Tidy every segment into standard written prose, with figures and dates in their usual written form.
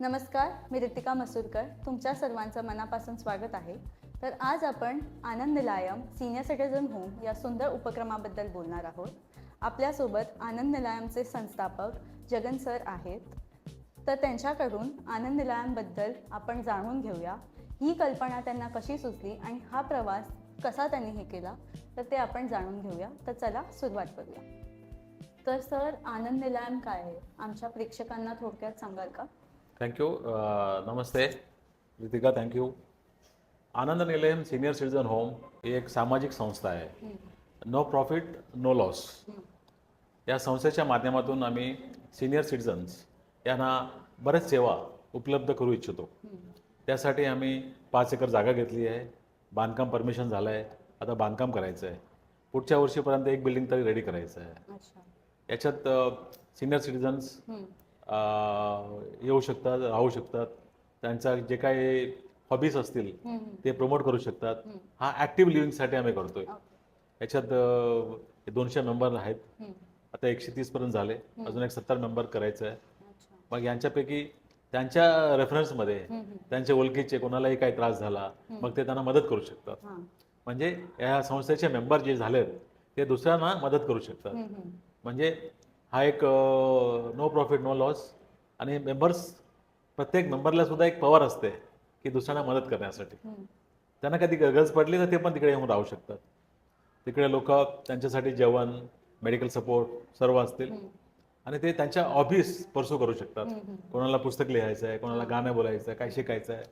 नमस्कार, मी रितिका मसूरकर. तुमच्या सर्वांचं मनापासून स्वागत आहे. तर आज आपण आनंद निलायम सीनियर सिटीझन होम या सुंदर उपक्रमाबद्दल बोलणार आहोत. आपल्यासोबत आनंद निलायमचे संस्थापक जगन सर आहेत. तर त्यांच्याकडून आनंद निलायमबद्दल आपण जाणून घेऊया. ही कल्पना त्यांना कशी सुचली आणि हा प्रवास कसा त्यांनी हे केला तर ते आपण जाणून घेऊया. तर चला सुरुवात करूया. तर सर, आनंद निलायम काय आहे? आमच्या प्रेक्षकांना थोडक्यात सांगाल का? थँक्यू. नमस्ते रितिका, थँक्यू. आनंद निलयम सीनियर सिटीजन होम ही एक सामाजिक संस्था आहे. नो प्रॉफिट नो लॉस या संस्थेच्या माध्यमातून आम्ही सिनियर सिटीजन्स यांना बरेच सेवा उपलब्ध करू इच्छितो. त्यासाठी आम्ही 5 एकर जागा घेतली आहे. बांधकाम परमिशन झालं आहे. आता बांधकाम करायचं आहे. पुढच्या वर्षीपर्यंत एक बिल्डिंग तरी रेडी करायचं आहे. अच्छा. याच्यात सिनियर सिटीजन्स येऊ शकतात, राहू शकतात. त्यांचा जे काही हॉबीज असतील ते प्रमोट करू शकतात. हा ॲक्टिव्ह लिव्हिंगसाठी आम्ही करतोय. याच्यात 200 मेंबर आहेत. आता 130 पर्यंत झाले. अजून एक 70 मेंबर करायचं आहे. मग यांच्यापैकी त्यांच्या रेफरन्समध्ये त्यांच्या ओळखीचे कोणालाही काही त्रास झाला मग ते त्यांना मदत करू शकतात. म्हणजे या संस्थेचे मेंबर जे झालेत ते दुसऱ्यांना मदत करू शकतात. म्हणजे हा एक नो प्रॉफिट नो लॉस. आणि प्रत्येक मेंबरला सुद्धा एक पॉवर असते की दुसऱ्यांना मदत करण्यासाठी. त्यांना कधी गरज पडली तर ते पण तिकडे येऊन राहू शकतात. तिकडे लोक त्यांच्यासाठी जेवण, मेडिकल सपोर्ट सर्व असतील आणि ते त्यांच्या हॉबीज परसू करू शकतात. कोणाला पुस्तक लिहायचं आहे, कोणाला गाणं बोलायचं आहे, काय शिकायचं आहे.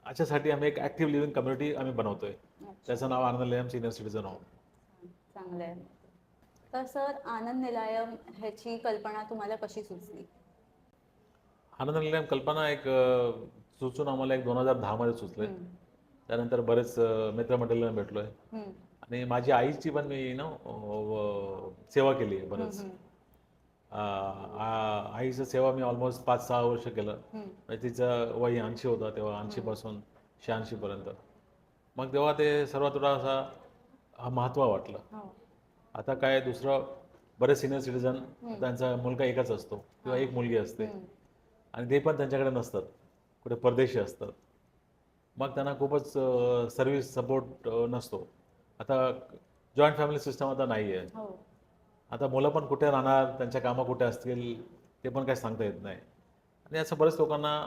अशासाठी आम्ही एक ॲक्टिव्ह लिव्हिंग कम्युनिटी आम्ही बनवतोय. त्याचं नाव आनंद निलयम सिनियर सिटीजन होम. चांगलं आहे. तर सर, आनंद निलायम ह्याची कल्पना तुम्हाला कशी सुचली? आनंद निलयम कल्पना एक सुचून आम्हाला 2010 मध्ये सुचले. त्यानंतर बरेच मित्रमंडळींना भेटलोय आणि माझी आईची पण मी सेवा केली आहे बरंच. आईचं सेवा मी ऑलमोस्ट 5-6 वर्ष केलं. म्हणजे तिचं वय 80 होता तेव्हा, 80 पासून 86 पर्यंत. मग तेव्हा ते सर्वात थोडासा महत्त्व वाटलं. आता काय दुसरं बरेच सिनियर सिटीजन त्यांचा मुलगा एकच असतो किंवा एक मुलगी असते आणि ते पण त्यांच्याकडे नसतात, कुठे परदेशी असतात. मग त्यांना खूपच सर्व्हिस सपोर्ट नसतो. आता जॉईंट फॅमिली सिस्टम आता नाही आहे. आता मुलं पण कुठे राहणार, त्यांच्या कामं कुठे असतील ते पण काही सांगता येत नाही. आणि असं बऱ्याच लोकांना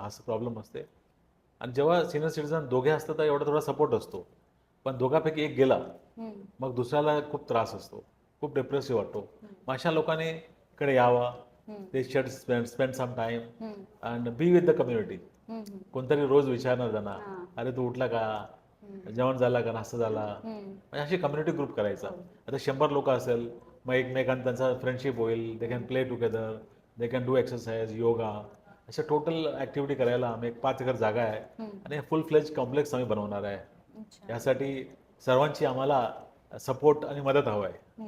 असं प्रॉब्लेम असते. आणि जेव्हा सिनियर सिटीजन दोघे असतात तर एवढा थोडा सपोर्ट असतो. पण दोघांपैकी एक गेला मग दुसऱ्याला खूप त्रास असतो, खूप डिप्रेसिव्ह वाटतो. मग अशा लोकांनी इकडे यावं. ते should spend some time and be with the community. कोणतरी रोज विचारणार त्यांना, अरे तू उठला का, जेवण झाला का, नाश्ता झाला. म्हणजे अशी कम्युनिटी ग्रुप करायचा. आता 100 लोक असेल मग एकमेकांना त्यांचा फ्रेंडशिप होईल. They can play together, they can do exercise, yoga, अशा टोटल ॲक्टिव्हिटी करायला आम्ही एक 5 एकर जागा आहे आणि फुल फ्लेज कॉम्प्लेक्स आम्ही बनवणार आहे. यासाठी सर्वांची आम्हाला सपोर्ट आणि मदत हवं आहे.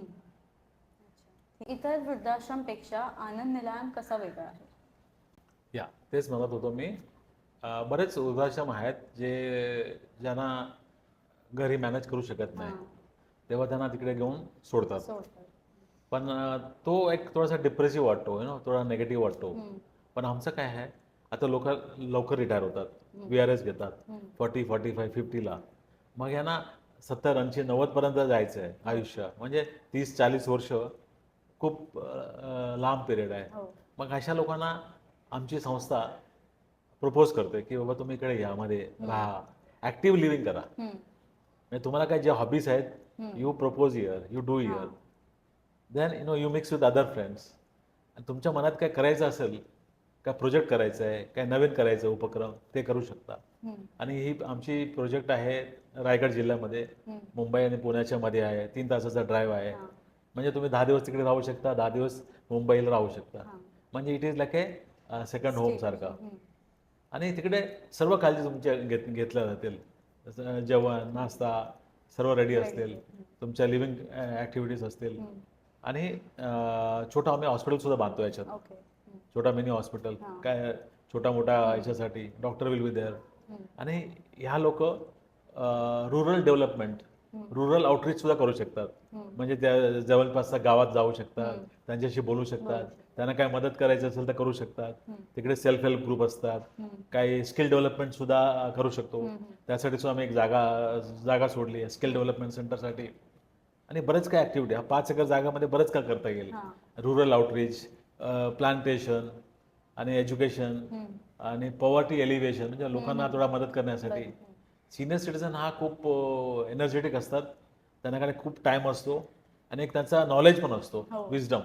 इतर वृद्धाश्रमपेक्षा आनंद निलायम कसा वेगळा आहे? तेच म्हणत होतो मी. बरेच वृद्धाश्रम आहेत ज्यांना घरी मॅनेज करू शकत नाही, तेव्हा त्यांना तिकडे घेऊन सोडतात. पण तो एक थोडासा डिप्रेसिव्ह वाटतो, थोडा निगेटिव्ह वाटतो. पण आमचं काय आहे, आता लोक लवकर रिटायर होतात, VRS घेतात 40-45, 50ला. मग यांना 70, 80, 90 पर्यंत जायचं आहे आयुष्य. म्हणजे 30-40 वर्ष खूप लांब पिरियड आहे. मग अशा लोकांना आमची संस्था प्रपोज करते की बाबा तुम्ही इकडे या, मध्ये राहा, ॲक्टिव्ह लिव्हिंग करा. म्हणजे तुम्हाला काय जे हॉबीज आहेत you propose here, you do here. Then you mix with other friends. आणि तुमच्या मनात काय करायचं असेल, काय प्रोजेक्ट करायचं आहे, काय नवीन करायचं उपक्रम, ते करू शकता. आणि ही आमची प्रोजेक्ट आहे रायगड जिल्ह्यामध्ये, मुंबई आणि पुण्याच्या मध्ये आहे. 3 तासाचा ड्राईव्ह आहे. म्हणजे तुम्ही 10 दिवस तिकडे राहू शकता, 10 दिवस मुंबईला राहू शकता. म्हणजे it is like A second home सारखा. आणि तिकडे सर्व काळजी तुमच्या घेतल्या जातील. जेवण, नाश्ता सर्व रेडी असतील, तुमच्या लिव्हिंग ॲक्टिव्हिटीज असतील. आणि छोटा आम्ही हॉस्पिटलसुद्धा बांधतो याच्यात. छोटा मिनी हॉस्पिटल, काय छोटा मोठा याच्यासाठी डॉक्टर विल बी देअर. आणि ह्या लोक रुरल डेव्हलपमेंट रुरल आउटरीच सुद्धा करू शकतात. म्हणजे त्या जवळपासच्या गावात जाऊ शकतात, त्यांच्याशी बोलू शकतात, त्यांना काय मदत करायची असेल तर करू शकतात. तिकडे सेल्फ हेल्प ग्रुप असतात, काही स्किल डेव्हलपमेंट सुद्धा करू शकतो. त्यासाठी सुद्धा आम्ही एक जागा सोडली आहे स्किल डेव्हलपमेंट सेंटरसाठी. आणि बरेच काय ॲक्टिव्हिटी, 5 एकर जागामध्ये बरंच काय करता येईल. रुरल आउटरीच, प्लांटेशन आणि एज्युकेशन आणि पॉवर्टी एलिव्हेशन, म्हणजे लोकांना थोडा मदत करण्यासाठी. सिनियर सिटीजन हा खूप एनर्जेटिक असतात, त्यांच्याकडे खूप टाईम असतो आणि एक त्यांचा नॉलेज पण असतो, विजडम,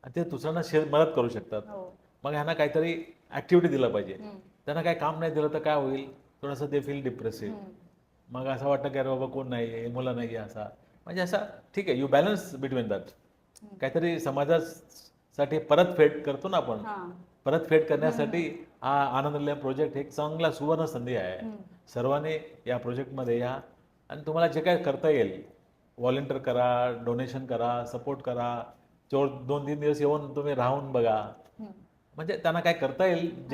आणि ते दुसऱ्यांना मदत करू शकतात. मग ह्यांना काहीतरी ॲक्टिव्हिटी दिलं पाहिजे. त्यांना काही काम नाही दिलं तर काय होईल, थोडंसं ते फील डिप्रेसिव्ह. मग असं वाटतं की अरे बाबा कोण नाही आहे, मुलं नाही आहे, असा म्हणजे असा ठीक आहे. You balance between that. काहीतरी समाजासाठी परतफेड करतो ना आपण, परतफेड करण्यासाठी हा आनंद प्रोजेक्ट एक चांगला सुवर्ण संधी आहे. सर्वांनी या प्रोजेक्टमध्ये या आणि तुम्हाला जे काय करता येईल, व्हॉलेंटियर करा, डोनेशन करा, सपोर्ट करा, 2-3 दिवस येऊन तुम्ही राहून बघा. म्हणजे त्यांना काय करता येईल,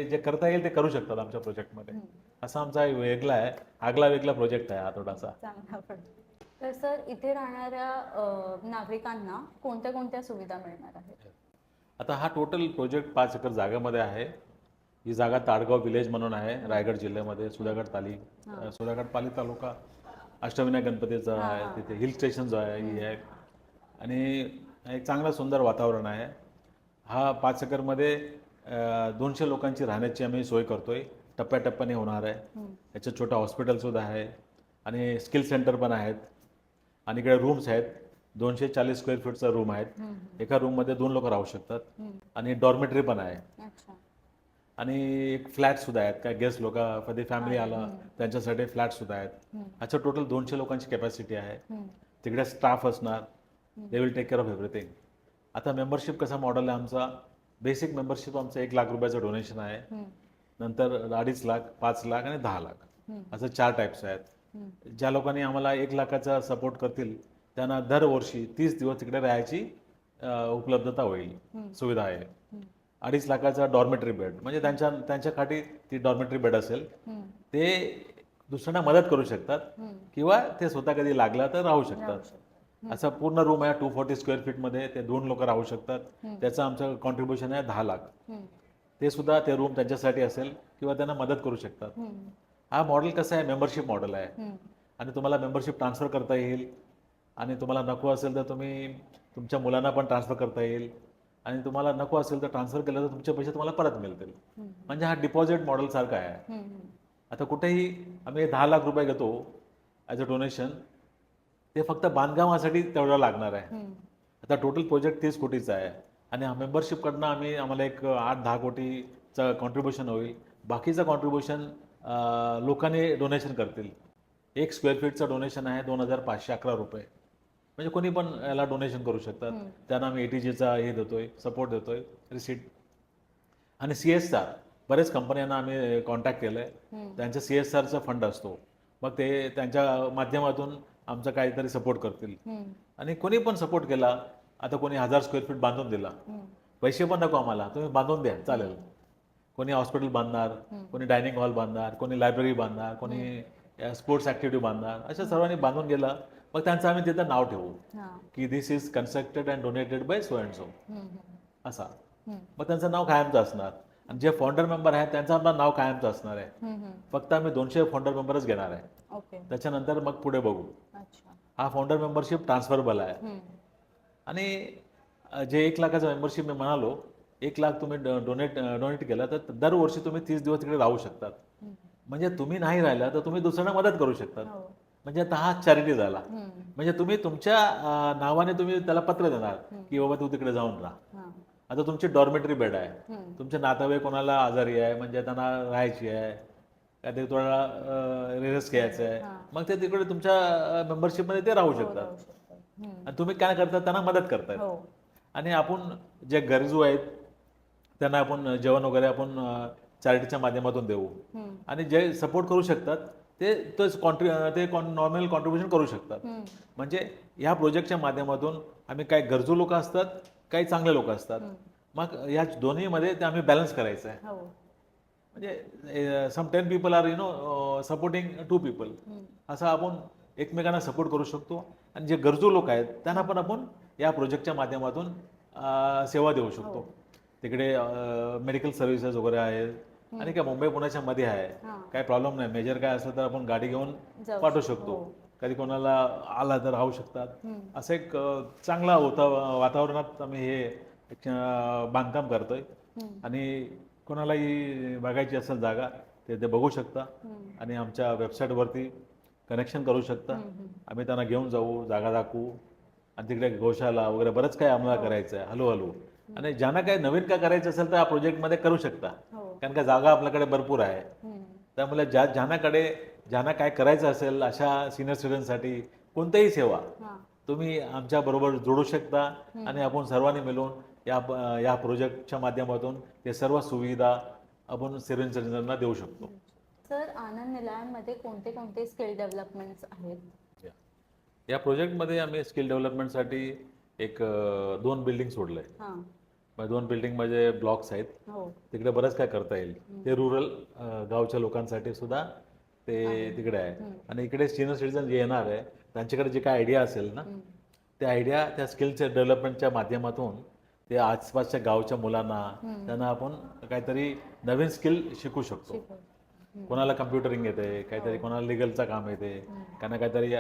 जे करता येईल ते करू शकतात आमच्या प्रोजेक्टमध्ये. असा आमचा वेगळा आहे, आगला वेगळा प्रोजेक्ट आहे हा थोडासा. चांगला प्रोजेक्ट. तर सर, इथे राहणाऱ्या नागरिकांना कोणत्या कोणत्या सुविधा मिळणार आहेत? आता हा टोटल प्रोजेक्ट 5 एकर जागेमध्ये आहे. ही जागा ताडगाव विलेज म्हणून आहे, रायगड जिल्ह्यामध्ये, सुधागड पाली तालुका, अष्टविनायक गणपतीचा आहे तिथे. हिल स्टेशन जो आहे ही आहे आणि एक चांगलं सुंदर वातावरण आहे. हा 5 एकरमध्ये 200 लोकांची राहण्याची आम्ही सोय करतोय. टप्प्याटप्प्याने होणार आहे. याच्यात छोटं हॉस्पिटलसुद्धा आहे आणि स्किल सेंटर पण आहेत आणि इकडे रूम्स आहेत. 240 स्क्वेअर फीटचा रूम आहेत. एका रूममध्ये 2 लोक राहू शकतात आणि डॉर्मेटरी पण आहे आणि एक फ्लॅट सुद्धा आहेत. काय गेस्ट लोक कधी फॅमिली आलं त्यांच्यासाठी फ्लॅट सुद्धा आहेत. अच्छा, टोटल 200 लोकांची कॅपॅसिटी आहे. तिकडे स्टाफ असणार, they will take care of everything. आता मेंबरशिप कसा मॉडेल आहे आमचा, बेसिक मेंबरशिप आमचं 1 लाख रुपयाचं डोनेशन आहे, नंतर 2.5 लाख, 5 लाख आणि 10 लाख, असं 4 टाईप्स आहेत. ज्या लोकांनी आम्हाला 1 लाखाचा सपोर्ट करतील त्यांना दरवर्षी 30 दिवस तिकडे राहायची उपलब्धता होईल, सुविधा आहे. 2.5 लाखाचा डॉर्मेटरी बेड, म्हणजे त्यांच्यासाठी ती डॉर्मेटरी बेड असेल, ते दुसऱ्यांना मदत करू शकतात किंवा ते स्वतः कधी लागला तर राहू शकतात. असा पूर्ण रूम आहे 240 स्क्वेअर फीटमध्ये, ते 2 लोक राहू शकतात. त्याचं आमचं कॉन्ट्रीब्युशन आहे 10 लाख. ते सुद्धा ते रूम त्यांच्यासाठी असेल किंवा त्यांना मदत करू शकतात. हा मॉडेल कसं आहे, मेंबरशिप मॉडेल आहे आणि तुम्हाला मेंबरशिप ट्रान्सफर करता येईल आणि तुम्हाला नको असेल तर तुम्ही तुमच्या मुलांना पण ट्रान्सफर करता येईल आणि तुम्हाला नको असेल तर ट्रान्सफर केलं तर तुमचे पैसे तुम्हाला परत मिळतील. म्हणजे हा डिपॉझिट मॉडेल सारखा आहे. आता कुठेही आम्ही 10 लाख रुपये घेतो ॲज अ डोनेशन, ते फक्त बांधकामासाठी तेवढं लागणार आहे. आता टोटल प्रोजेक्ट 30 कोटीचा आहे आणि हा मेंबरशिपकडनं आम्हाला एक 8-10 कोटीचं कॉन्ट्रीब्युशन होईल. बाकीचं कॉन्ट्रीब्युशन लोकांनी डोनेशन करतील. 1 स्क्वेअर फीटचं डोनेशन आहे 2,511 रुपये. म्हणजे कोणी पण याला डोनेशन करू शकतात. त्यांना आम्ही ATGचा हे देतोय, सपोर्ट देतोय, रिसीट. आणि CSR बरेच कंपन्यांना आम्ही कॉन्टॅक्ट केलं आहे. त्यांचा CSRचा फंड असतो, मग ते त्यांच्या माध्यमातून आमचं काहीतरी सपोर्ट करतील. आणि कोणी पण सपोर्ट केला, आता कोणी 1000 स्क्वेअर फीट बांधून दिला, पैसे पण नको आम्हाला, तुम्ही बांधून द्या चालेल. कोणी हॉस्पिटल बांधणार, कोणी डायनिंग हॉल बांधणार, कोणी लायब्ररी बांधणार, कोणी स्पोर्ट्स ॲक्टिव्हिटी बांधणार, अशा सर्वांनी बांधून गेला. मग त्यांचं आम्ही तिथं नाव ठेवू की this is constructed and donated by so and so, असा. मग त्यांचं नाव कायमचं असणार आणि जे फाउंडर मेंबर आहेत त्यांचं आम्हाला नाव कायमचं असणार आहे. फक्त आम्ही 200 फाउंडर मेंबरच घेणार आहे. त्याच्यानंतर मग पुढे बघू. हा फाउंडर मेंबरशिप ट्रान्सफरेबल आहे आणि जे 1 लाखाचं मेंबरशिप मी म्हणालो, 1 लाख तुम्ही डोनेट केलं तर दरवर्षी तुम्ही 30 दिवस तिकडे राहू शकतात. म्हणजे तुम्ही नाही राहिला तर तुम्ही दुसऱ्यांना मदत करू शकतात. म्हणजे आता हा चॅरिटी झाला. म्हणजे तुम्ही तुमच्या नावाने तुम्ही त्याला पत्र देणार की बाबा तू तिकडे जाऊन राहा. आता तुमची डॉर्मेटरी बेड आहे, तुमचे नातेवाईक कोणाला आजारी आहे, म्हणजे त्यांना राहायची आहे, काहीतरी थोडा रेस्ट घ्यायचं आहे, मग ते तिकडे तुमच्या मेंबरशिपमध्ये ते राहू शकतात आणि तुम्ही काय करता, त्यांना मदत करतायत. आणि आपण जे गरजू आहेत त्यांना आपण जेवण वगैरे आपण चॅरिटीच्या माध्यमातून देऊ आणि जे सपोर्ट करू शकतात ते नॉर्मल कॉन्ट्रीब्युशन करू शकतात. म्हणजे ह्या प्रोजेक्टच्या माध्यमातून आम्ही काही गरजू लोक असतात, काही चांगले लोक असतात, मग या दोन्हीमध्ये ते आम्ही बॅलन्स करायचं आहे. म्हणजे सम 10 पीपल आर सपोर्टिंग 2 पीपल, असं आपण एकमेकांना सपोर्ट करू शकतो आणि जे गरजू लोक आहेत त्यांना पण आपण या प्रोजेक्टच्या माध्यमातून सेवा देऊ शकतो. तिकडे मेडिकल सर्व्हिसेस वगैरे आहेत आणि काय मुंबई पुण्याच्या मध्ये आहे, काय प्रॉब्लेम नाही. मेजर काय असलं तर आपण गाडी घेऊन पाठवू शकतो. कधी कोणाला आला तर राहू शकतात. असं एक चांगला वातावरणात आम्ही हे बांधकाम करतोय. आणि कोणालाही बघायची असेल जागा ते बघू शकता आणि आमच्या वेबसाईटवरती कनेक्शन करू शकता. आम्ही त्यांना घेऊन जाऊ, जागा दाखवू आणि तिकडे गौशाला वगैरे बरंच काय आम्हाला करायचं आहे हळूहळू. आणि ज्यांना काही नवीन काय करायचं असेल तर या प्रोजेक्टमध्ये करू शकता, कारण का जागा आपल्याकडे भरपूर आहे. त्यामुळे ज्यांना काय करायचं असेल अशा सिनियर सिटीजनसाठी कोणत्याही सेवा तुम्ही आमच्या बरोबर जोडू शकता आणि आपण सर्वांनी मिळून या प्रोजेक्टच्या माध्यमातून ते सर्व सुविधा आपण सिनियर सिटीजनना देऊ शकतो. सर, आनंद निलयांमध्ये कोणते कोणते स्किल डेव्हलपमेंट्स आहेत? या प्रोजेक्टमध्ये आम्ही स्किल डेव्हलपमेंटसाठी एक 2 बिल्डिंग सोडलंय. 2 बिल्डिंग म्हणजे ब्लॉक्स आहेत. तिकडे बरंच काय करता येईल. ते रुरल गावच्या लोकांसाठी सुद्धा ते तिकडे आहे. आणि इकडे सिनियर सिटीजन जे येणार आहे त्यांच्याकडे जे काय आयडिया असेल ना, त्या आयडिया त्या स्किलच्या डेव्हलपमेंटच्या माध्यमातून ते आसपासच्या गावच्या मुलांना त्यांना आपण काहीतरी नवीन स्किल शिकू शकतो. कोणाला कम्प्युटरिंग येते, काहीतरी कोणाला लिगलचं काम येते, त्यांना काहीतरी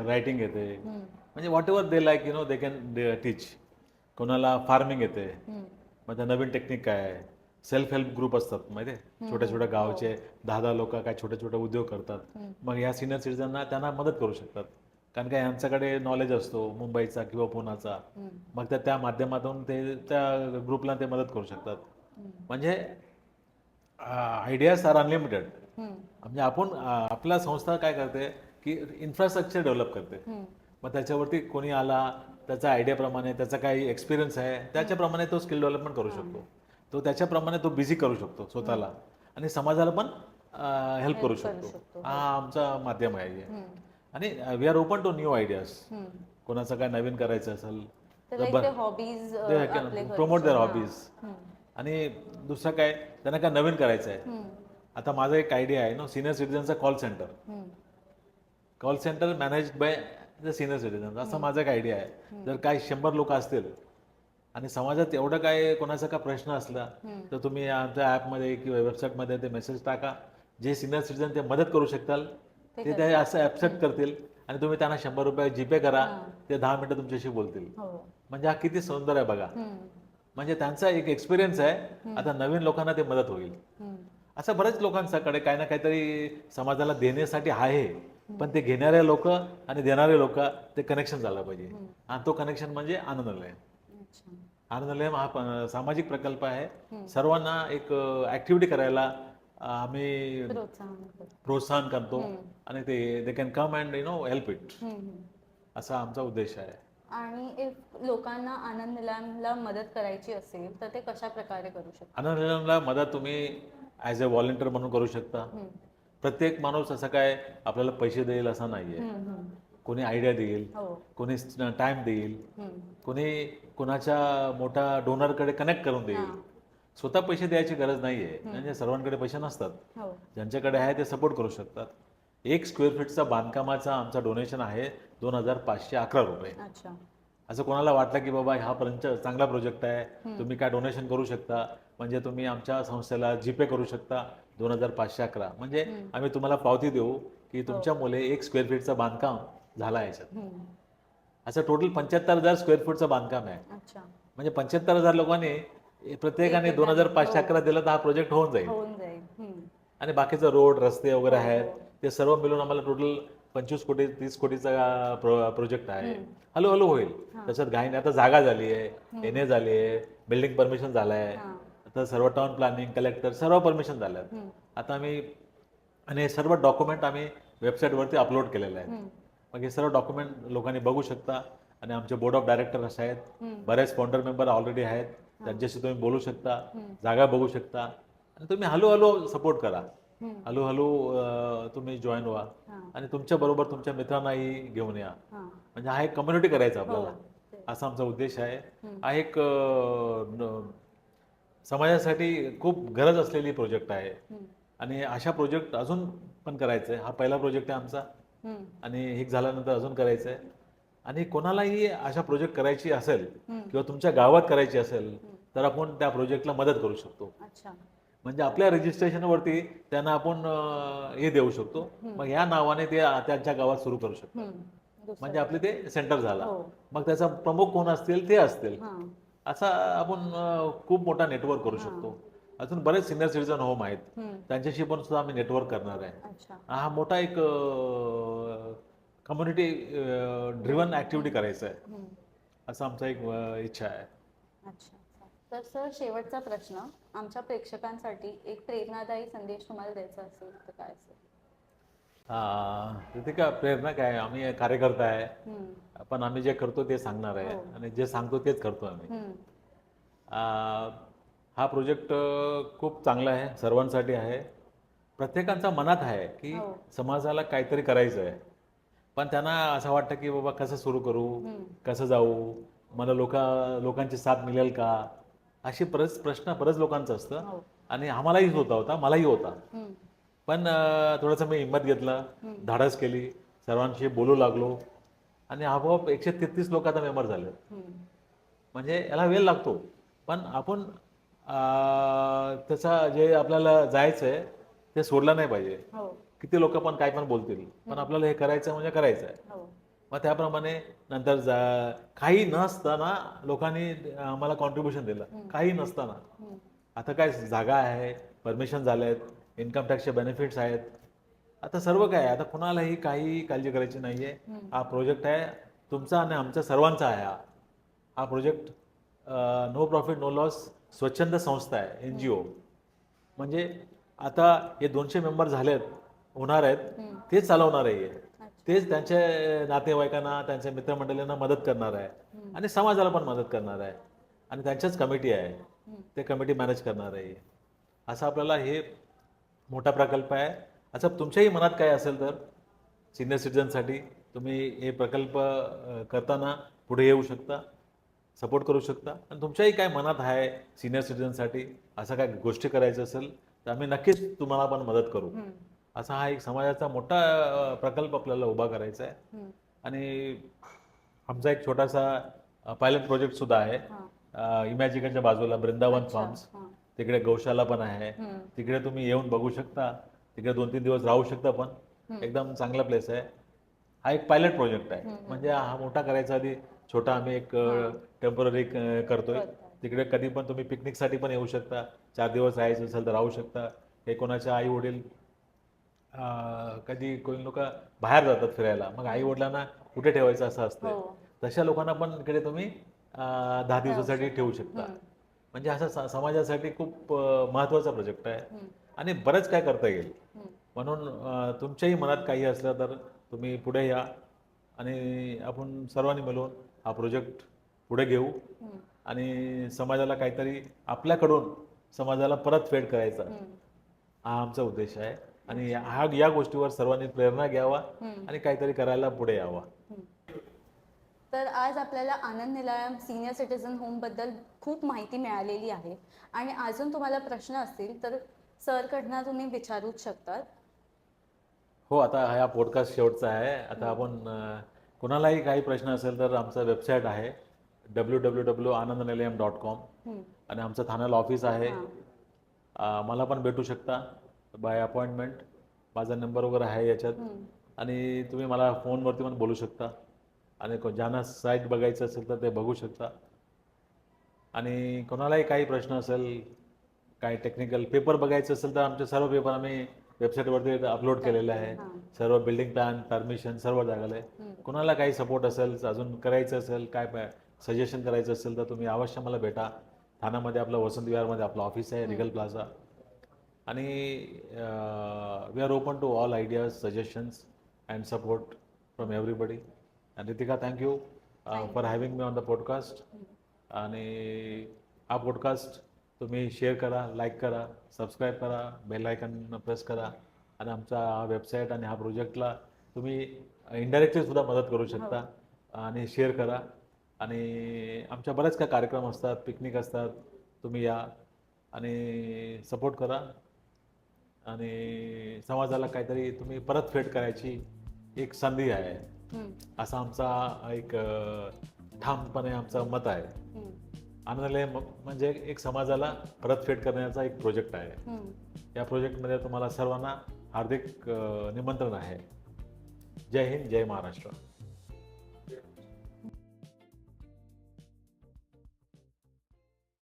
रायटिंग येते, म्हणजे whatever they like they can teach. कोणाला फार्मिंग येते, मग त्या नवीन टेक्निक काय आहे. सेल्फ हेल्प ग्रुप असतात माहिती आहे, छोट्या छोट्या गावचे 10-10 लोक काय छोटे छोटे उद्योग करतात. मग ह्या सिनियर सिटीजनना त्यांना मदत करू शकतात, कारण काय यांच्याकडे नॉलेज असतो मुंबईचा किंवा पुण्याचा. मग त्या माध्यमातून ते त्या ग्रुपला ते मदत करू शकतात. म्हणजे आयडियाज आर अनलिमिटेड. म्हणजे आपण आपला संस्था काय करते की इन्फ्रास्ट्रक्चर डेव्हलप करते. मग त्याच्यावरती कोणी आला त्याच्या आयडियाप्रमाणे त्याचा काही एक्सपिरियन्स आहे त्याच्याप्रमाणे तो स्किल डेव्हलपमेंट करू शकतो. तो त्याच्याप्रमाणे तो बिझी करू शकतो स्वतःला आणि समाजाला पण हेल्प करू शकतो. हा आमचा माध्यम आहे. आणि we are open to new ideas. कोणाचं काय नवीन करायचं असेल प्रमोट देअर हॉबीज. आणि दुसरं काय त्यांना काय नवीन करायचं आहे. आता माझा एक आयडिया आहे ना, सिनियर सिटीजनचा call centre manage by the senior citizen, असा माझा एक आयडिया आहे. जर काही 100 लोक असतील आणि समाजात एवढं काय कोणाचा काय प्रश्न असला तर तुम्ही आमच्या ॲपमध्ये किंवा वेबसाईटमध्ये ते मेसेज टाका. जे सिनियर सिटीजन ते मदत करू शकताल ते असं ॲक्सेप्ट करतील आणि तुम्ही त्यांना 100 रुपये जीपे करा, ते 10 मिनिटं तुमच्याशी बोलतील. म्हणजे हा किती सुंदर आहे बघा. म्हणजे त्यांचा एक एक्सपिरियन्स आहे, आता नवीन लोकांना ते मदत होईल. असं बऱ्याच लोकांच्याकडे काही ना काहीतरी समाजाला देण्यासाठी आहे, पण ते घेणारे लोक आणि देणारे लोक ते कनेक्शन झालं पाहिजे. आणि तो कनेक्शन म्हणजे आनंदलयम. आनंदलयम हा सामाजिक प्रकल्प आहे. सर्वांना एक ऍक्टिव्हिटी करायला आम्ही प्रोत्साहन करतो आणि they can come and help it, असा आमचा उद्देश आहे. आणि लोकांना आनंद निलयमला मदत करायची असेल तर ते कशा प्रकारे करू शकतात? आनंद निलयमला मदत तुम्ही ॲज अ व्हॉलंटियर म्हणून करू शकता. प्रत्येक माणूस असं काय आपल्याला पैसे देईल असं नाहीये. कोणी आयडिया देईल, कोणी टाइम देईल, कोणी कोणाच्या मोठ्या डोनरकडे कनेक्ट करून देईल. स्वतः पैसे द्यायची गरज नाहीये, म्हणजे सर्वांकडे पैसे नसतात. ज्यांच्याकडे आहे ते सपोर्ट करू शकतात. 1 स्क्वेअर फीटचा बांधकामाचा आमचा डोनेशन आहे 2511 रुपये. असं कोणाला वाटलं की बाबा हा चांगला प्रोजेक्ट आहे, तुम्ही काय डोनेशन करू शकता, म्हणजे तुम्ही आमच्या संस्थेला जीपे करू शकता 2511. म्हणजे आम्ही तुम्हाला पावती देऊ की तुमच्या मुले 1 स्क्वेअर फीटचं बांधकाम झाला याच्यात. असं टोटल 75,000 स्क्वेअर फूटचं बांधकाम आहे. म्हणजे 75,000 लोकांनी प्रत्येकाने 2511 दिलं तर हा प्रोजेक्ट होऊन जाईल. आणि बाकीचं रोड रस्ते वगैरे आहेत ते सर्व मिळून आम्हाला टोटल 25 कोटी 30 कोटीचा प्रोजेक्ट आहे. हळूहळू होईल. त्याच्यात घाई नाही. आता जागा झाली आहे, NA झाली आहे, बिल्डिंग परमिशन झालं आहे, आता सर्व टाउन प्लॅनिंग कलेक्टर सर्व परमिशन झालं आहे. आता आम्ही आणि सर्व डॉक्युमेंट आम्ही वेबसाईटवरती अपलोड केलेले आहेत. मग हे सर्व डॉक्युमेंट लोकांनी बघू शकता. आणि आमचे बोर्ड ऑफ डायरेक्टर्स आहेत, बरेच फाउंडर मेंबर ऑलरेडी आहेत, त्यांच्याशी तुम्ही बोलू शकता, जागा बघू शकता आणि तुम्ही हळूहळू सपोर्ट करा. हळूहळू तुम्ही जॉईन व्हा आणि तुमच्या बरोबर तुमच्या मित्रांनाही घेऊन या. म्हणजे हा एक कम्युनिटी करायचा आपल्याला, असा आमचा उद्देश आहे. हा एक समाजासाठी खूप गरज असलेली प्रोजेक्ट आहे आणि अशा प्रोजेक्ट अजून पण करायचं आहे. हा पहिला प्रोजेक्ट आहे आमचा आणि हे झाल्यानंतर अजून करायचं आहे. आणि कोणालाही अशा प्रोजेक्ट करायची असेल किंवा तुमच्या गावात करायची असेल तर आपण त्या प्रोजेक्टला मदत करू शकतो. अच्छा. म्हणजे आपल्या रजिस्ट्रेशनवरती त्यांना आपण हे देऊ शकतो, मग ह्या नावाने ते त्यांच्या गावात सुरू करू शकतात. म्हणजे आपले ते सेंटर झाला. मग त्याचा प्रमुख कोण असतील ते असतील, असा आपण खूप मोठा नेटवर्क करू शकतो. अजून बरेच सिनियर सिटीजन होम आहेत, त्यांच्याशी पण सुद्धा आम्ही नेटवर्क करणार आहे. अच्छा. हा मोठा एक कम्युनिटी ड्रिव्हन ऍक्टिव्हिटी करायचा आहे, असं आमचा एक इच्छा आहे. अच्छा. तर सर, शेवटचा प्रश्न, आमच्या प्रेक्षकांसाठी एक प्रेरणादायी संदेश तुम्हाला द्यायचा असेल तर काय असेल? तिथे काय प्रेरणा काय, आम्ही कार्यकर्ता आहे, पण आम्ही जे करतो ते सांगणार आहे आणि जे सांगतो तेच करतो आम्ही. हा प्रोजेक्ट खूप चांगला आहे, सर्वांसाठी आहे. प्रत्येकाच्या मनात आहे की समाजाला काहीतरी करायचं आहे, पण त्यांना असं वाटतं की बाबा कसं सुरू करू, कसं जाऊ, मला लोकांची साथ मिळेल का, अशी बरेच प्रश्न बरेच लोकांचं असतं. आणि आम्हालाही होता, मलाही होता. पण थोडंसं मी हिंमत घेतला, धाडस केली, सर्वांशी बोलू लागलो आणि आपोआप 133 लोक आता मेंबर झाले. म्हणजे याला वेळ लागतो, पण आपण त्याचा जे आपल्याला जायचं आहे ते सोडलं नाही पाहिजे. किती लोक पण काय पण बोलतील, पण आपल्याला हे करायचं म्हणजे करायचं आहे. मग त्याप्रमाणे नंतर काही नसताना लोकांनी मला कॉन्ट्रीब्युशन दिलं, काही नसताना. आता काय जागा आहे, परमिशन झाले आहेत, इन्कम टॅक्सचे बेनिफिट्स आहेत, आता सर्व काय आहे. आता कुणालाही काही काळजी करायची नाही आहे. हा प्रोजेक्ट आहे तुमचा आणि आमच्या सर्वांचा आहे. हा project no profit no loss स्वच्छंद संस्था आहे, NGO. म्हणजे आता हे 200 मेंबर झालेत, होणार आहेत, तेच चालवणार आहे, तेच त्यांच्या नातेवाईकांना, त्यांच्या मित्रमंडळींना मदत करणार आहे आणि समाजाला पण मदत करणार आहे. आणि त्यांच्याच कमिटी आहे, ते कमिटी मॅनेज करणार आहे. असं आपल्याला हे मोठा प्रकल्प आहे. असं तुमच्याही मनात काय असेल तर सिनियर सिटीजनसाठी तुम्ही हे प्रकल्प करताना पुढे येऊ शकता, सपोर्ट करू शकता. आणि तुमच्याही काय मनात आहे सिनियर सिटीजनसाठी असं काय गोष्टी करायचं असेल तर आम्ही नक्कीच तुम्हाला पण मदत करू. असा हा एक समाजाचा मोठा प्रकल्प आपल्याला उभा करायचा आहे. आणि आमचा एक छोटासा पायलट प्रोजेक्ट सुद्धा आहे इमॅजिकलच्या बाजूला, वृंदावन फार्म्स. तिकडे गौशाला पण आहे, तिकडे तुम्ही येऊन बघू शकता, तिकडे 2-3 दिवस राहू शकता. पण एकदम चांगला प्लेस आहे. हा एक पायलट प्रोजेक्ट आहे, म्हणजे हा मोठा करायचा आधी छोटा आम्ही एक टेम्पररी करतोय. तिकडे कधी पण तुम्ही पिकनिकसाठी पण येऊ शकता, 4 दिवस राहायचं असेल तर राहू शकता. हे कोणाचे आई वडील कधी कोणी लोक बाहेर जातात फिरायला, मग आई वडिलांना कुठे ठेवायचं असं असतं, तशा लोकांना पण इकडे तुम्ही 10 दिवसासाठी ठेवू शकता. म्हणजे असं समाजासाठी खूप महत्त्वाचा प्रोजेक्ट आहे आणि बरंच काय करता येईल. म्हणून तुमच्याही मनात काही असलं तर तुम्ही पुढे या आणि आपण सर्वांनी मिळून हा प्रोजेक्ट पुढे घेऊ आणि समाजाला काहीतरी आपल्याकडून समाजाला परतफेड करायचा, हा आमचा उद्देश आहे. आणि या गोष्टीवर सर्वांनी प्रेरणा घ्यावा आणि काहीतरी करायला पुढे यावा. तर आज आपल्याला आनंद निलयम सिनियर सिटीजन होमबद्दल खूप माहिती मिळालेली आहे आणि अजून तुम्हाला प्रश्न असतील तर सरकडनं तुम्ही विचारूच शकतात. हो, आता हा पॉडकास्ट शेवटचा आहे. आता आपण कोणालाही काही प्रश्न असेल तर आमचं वेबसाईट आहे www.anandnilayam.com आणि आमचं ठाण्याला ऑफिस आहे. मला पण भेटू शकता बाय अपॉइंटमेंट. माझा नंबर वगैरे आहे याच्यात आणि तुम्ही मला फोनवरती पण बोलू शकता. आणि ज्यांना साईट बघायचं असेल तर ते बघू शकता. आणि कोणालाही काही प्रश्न असेल, काही टेक्निकल पेपर बघायचं असेल तर आमचे सर्व पेपर आम्ही वेबसाईटवरती अपलोड केलेलं आहे. सर्व बिल्डिंग प्लॅन, परमिशन सर्व झालेलं आहे. कोणाला काही सपोर्ट असेल, अजून करायचं असेल, काय सजेशन करायचं असेल तर तुम्ही अवश्य मला भेटा. ठाण्यामध्ये आपलं वसंत विहारमध्ये आपलं ऑफिस आहे, रिगल प्लाझा. आणि we are open to all ideas, suggestions and support from everybody. आणि Ritika, thank you for having me on the podcast. आणि हा पॉडकास्ट तुम्ही शेअर करा, लाईक करा, सबस्क्राईब करा, बेल आयकन प्रेस करा. आणि आमचा हा वेबसाईट आणि हा प्रोजेक्टला तुम्ही इनडायरेक्टली सुद्धा मदत करू शकता. आणि शेअर करा. आणि आमच्या बरेच काय कार्यक्रम असतात, पिकनिक असतात, तुम्ही या आणि सपोर्ट करा. आणि समाजाला काहीतरी तुम्ही परतफेड करायची एक संधी आहे, हम्म, असा आमचा एक ठामपणे आमचं मत आहे. हम्म, आनंदालय म्हणजे एक समाजाला परतफेड करण्याचा एक प्रोजेक्ट आहे. हम्म. या प्रोजेक्टमध्ये तुम्हाला सर्वांना हार्दिक निमंत्रण आहे. जय हिंद, जय महाराष्ट्र.